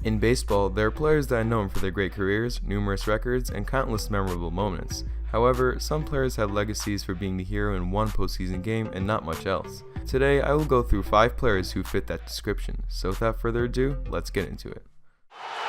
In baseball, there are players that are known for their great careers, numerous records, and countless memorable moments. However, some players have legacies for being the hero in one postseason game and not much else. Today, I will go through 5 players who fit that description, so without further ado, let's get into it.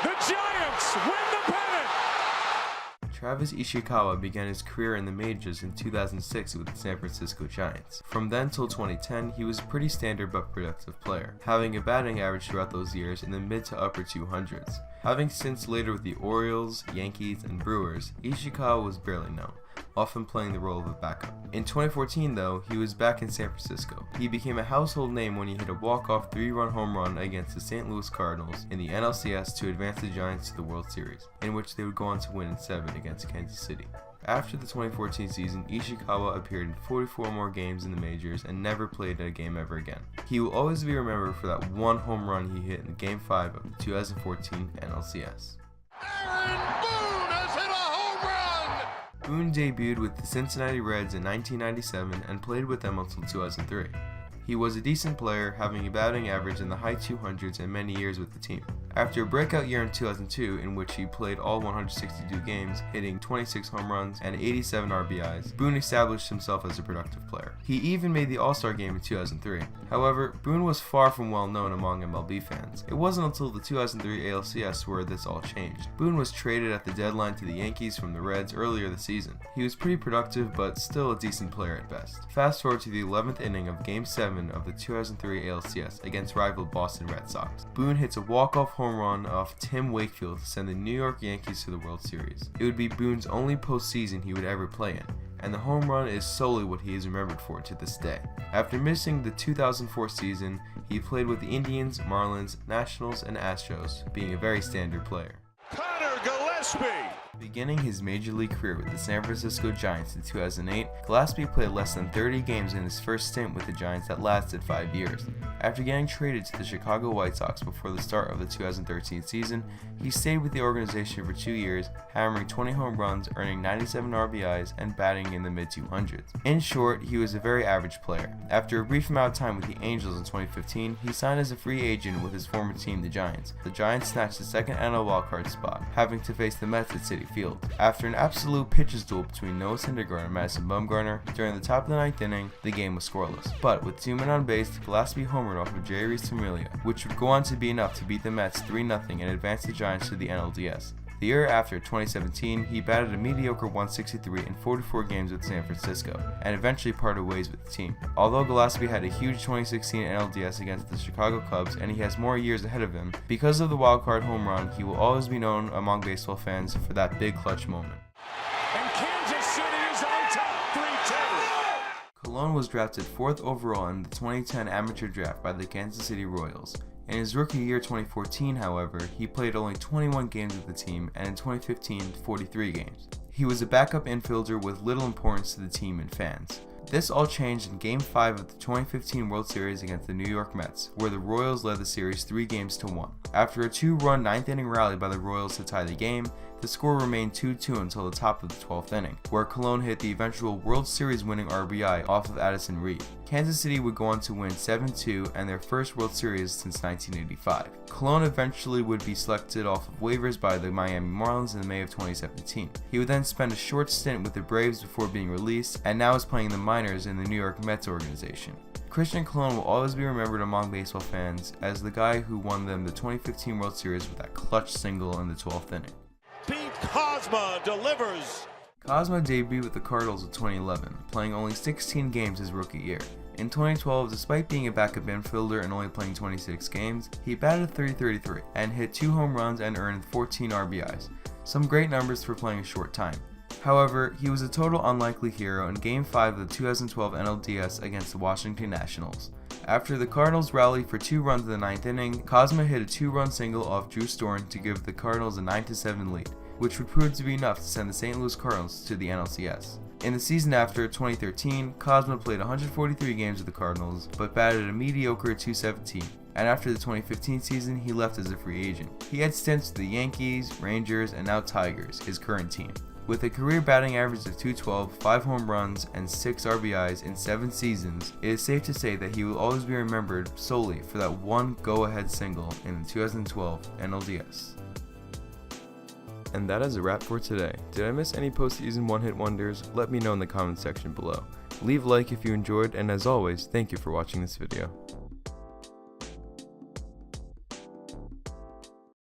The Giants win the pennant! Travis Ishikawa began his career in the majors in 2006 with the San Francisco Giants. From then till 2010, he was a pretty standard but productive player, having a batting average throughout those years in the mid to upper 200s. Having stints later with the Orioles, Yankees, and Brewers, Ishikawa was barely known, often playing the role of a backup. In 2014 though, he was back in San Francisco. He became a household name when he hit a walk-off 3-run home run against the St. Louis Cardinals in the NLCS to advance the Giants to the World Series, in which they would go on to win in 7 against Kansas City. After the 2014 season, Ishikawa appeared in 44 more games in the majors and never played a game ever again. He will always be remembered for that one home run he hit in Game 5 of the 2014 NLCS. Boone debuted with the Cincinnati Reds in 1997 and played with them until 2003. He was a decent player, having a batting average in the high 200s and many years with the team. After a breakout year in 2002 in which he played all 162 games, hitting 26 home runs and 87 RBIs, Boone established himself as a productive player. He even made the All-Star game in 2003. However, Boone was far from well known among MLB fans. It wasn't until the 2003 ALCS where this all changed. Boone was traded at the deadline to the Yankees from the Reds earlier this season. He was pretty productive but still a decent player at best. Fast forward to the 11th inning of Game 7 of the 2003 ALCS against rival Boston Red Sox. Boone hits a walk-off home run off Tim Wakefield to send the New York Yankees to the World Series. It would be Boone's only postseason he would ever play in, and the home run is solely what he is remembered for to this day. After missing the 2004 season, he played with the Indians, Marlins, Nationals, and Astros, being a very standard player. Connor Gillespie! Beginning his major league career with the San Francisco Giants in 2008, Gillespie played less than 30 games in his first stint with the Giants that lasted 5 years. After getting traded to the Chicago White Sox before the start of the 2013 season, he stayed with the organization for 2 years, hammering 20 home runs, earning 97 RBIs, and batting in the mid-200s. In short, he was a very average player. After a brief amount of time with the Angels in 2015, he signed as a free agent with his former team, the Giants. The Giants snatched the second NL wildcard spot, having to face the Mets at Citi Field. After an absolute pitcher's duel between Noah Syndergaard and Madison Bumgarner, during the top of the 9th inning, the game was scoreless. But with 2 men on base, Gillespie homered off of Jerry Familia, which would go on to be enough to beat the Mets 3-0 and advance the Giants to the NLDS. The year after, 2017, he batted a mediocre 163 in 44 games with San Francisco, and eventually parted ways with the team. Although Gillespie had a huge 2016 NLDS against the Chicago Cubs and he has more years ahead of him, because of the wildcard home run, he will always be known among baseball fans for that big clutch moment. And Kansas City is on top 3-2. Colon was drafted 4th overall in the 2010 amateur draft by the Kansas City Royals. In his rookie year 2014, however, he played only 21 games with the team, and in 2015, 43 games. He was a backup infielder with little importance to the team and fans. This all changed in Game 5 of the 2015 World Series against the New York Mets, where the Royals led the series 3-1. After a 2-run 9th inning rally by the Royals to tie the game, the score remained 2-2 until the top of the 12th inning, where Colon hit the eventual World Series winning RBI off of Addison Reed. Kansas City would go on to win 7-2 and their first World Series since 1985. Colon eventually would be selected off of waivers by the Miami Marlins in May of 2017. He would then spend a short stint with the Braves before being released, and now is playing in the minors in the New York Mets organization. Christian Colon will always be remembered among baseball fans as the guy who won them the 2015 World Series with that clutch single in the 12th inning. Pete Kozma delivers. Kozma debuted with the Cardinals in 2011, playing only 16 games his rookie year. In 2012, despite being a backup infielder and only playing 26 games, he batted .333 and hit 2 home runs and earned 14 RBIs, some great numbers for playing a short time. However, he was a total unlikely hero in Game 5 of the 2012 NLDS against the Washington Nationals. After the Cardinals rallied for 2 runs in the 9th inning, Kozma hit a 2-run single off Drew Storen to give the Cardinals a 9-7 lead, which would prove to be enough to send the St. Louis Cardinals to the NLCS. In the season after, 2013, Kozma played 143 games with the Cardinals, but batted a mediocre .217, and after the 2015 season, he left as a free agent. He had stints with the Yankees, Rangers, and now Tigers, his current team. With a career batting average of .212, 5 home runs, and 6 RBIs in 7 seasons, it is safe to say that he will always be remembered solely for that one go-ahead single in the 2012 NLDS. And that is a wrap for today. Did I miss any postseason one-hit wonders? Let me know in the comment section below. Leave a like if you enjoyed, and as always, thank you for watching this video.